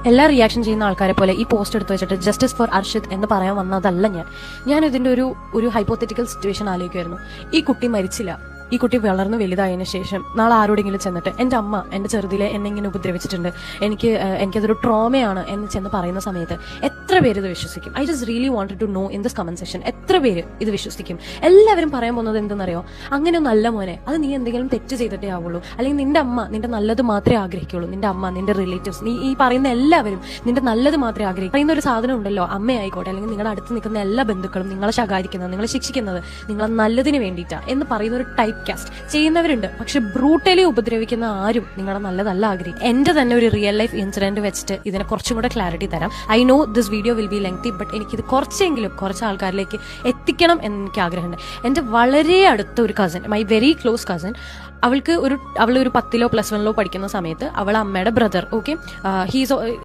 എല്ലാ റിയാക്ഷൻ ചെയ്യുന്ന ആൾക്കാരെ പോലെ ഈ പോസ്റ്റ് എടുത്ത് വെച്ചിട്ട് ജസ്റ്റിസ് ഫോർ അർഷിത് എന്ന് പറയാൻ വന്നതല്ല ഞാൻ ഇതിന്റെ ഒരു ഹൈപ്പോത്തറ്റിക്കൽ സിറ്റുവേഷൻ ആലോചിക്കുമായിരുന്നു. ഈ കുട്ടി മരിച്ചില്ല, ഈ കുട്ടി വളർന്നു വലുതായതിനു ശേഷം നാളെ ആരോടെങ്കിലും ചെന്നിട്ട് എൻ്റെ അമ്മ എൻ്റെ ചെറുതിലെ എന്നെ ഇങ്ങനെ ഉപദ്രവിച്ചിട്ടുണ്ട്, എനിക്കതൊരു ട്രോമയാണ് എന്ന് ചെന്ന് പറയുന്ന സമയത്ത് എത്ര പേര് ഇത് വിശ്വസിക്കും? I just really wanted to know in this comment section, എത്ര പേര് ഇത് വിശ്വസിക്കും? എല്ലാവരും പറയാൻ പോകുന്നത് എന്തെന്നറിയോ? അങ്ങനെ നല്ല മോനെ, അത് നീ എന്തെങ്കിലും തെറ്റ് ചെയ്തിട്ടേ ആവുള്ളൂ, അല്ലെങ്കിൽ നിന്റെ അമ്മ നിന്റെ നല്ലത് മാത്രമേ ആഗ്രഹിക്കുള്ളൂ, നിന്റെ അമ്മ, നിന്റെ റിലേറ്റീവ്സ്, നീ ഈ പറയുന്ന എല്ലാവരും നിന്റെ നല്ലത് മാത്രമേ ആഗ്രഹിക്കൂ. പറയുന്ന ഒരു സാധനം ഉണ്ടല്ലോ, അമ്മയായിക്കോട്ടെ അല്ലെങ്കിൽ നിങ്ങളുടെ അടുത്ത് നിൽക്കുന്ന എല്ലാ ബന്ധുക്കളും നിങ്ങളെ ശകാരിക്കുന്നത്, നിങ്ങളെ ശിക്ഷിക്കുന്നത് നിങ്ങളെ നല്ലതിന് വേണ്ടിയിട്ടാണ് എന്ന് പറയുന്ന ഒരു ടൈപ്പ് കാസ്റ്റ് ചെയ്യുന്നവരുണ്ട്. പക്ഷെ ബ്രൂട്ടലി ഉപദ്രവിക്കുന്ന ആരും നിങ്ങളുടെ നല്ലതല്ല ആഗ്രഹിക്കും. എന്റെ തന്നെ ഒരു റിയൽ ലൈഫ് ഇൻസിഡന്റ് വെച്ചിട്ട് ഇതിനെ കുറച്ചും കൂടെ ക്ലാരിറ്റി തരാം. I know this video will be lengthy, but എനിക്കിത് കുറച്ച് ആൾക്കാരിലേക്ക് എത്തിക്കണം എന്ന് എനിക്ക് ആഗ്രഹമുണ്ട്. എന്റെ വളരെ അടുത്ത ഒരു cousin, my very close cousin, അവൾ ഒരു 10th+1 പഠിക്കുന്ന സമയത്ത് അവളെ അമ്മയുടെ ബ്രദർ, ഓക്കെ, ഹീസ്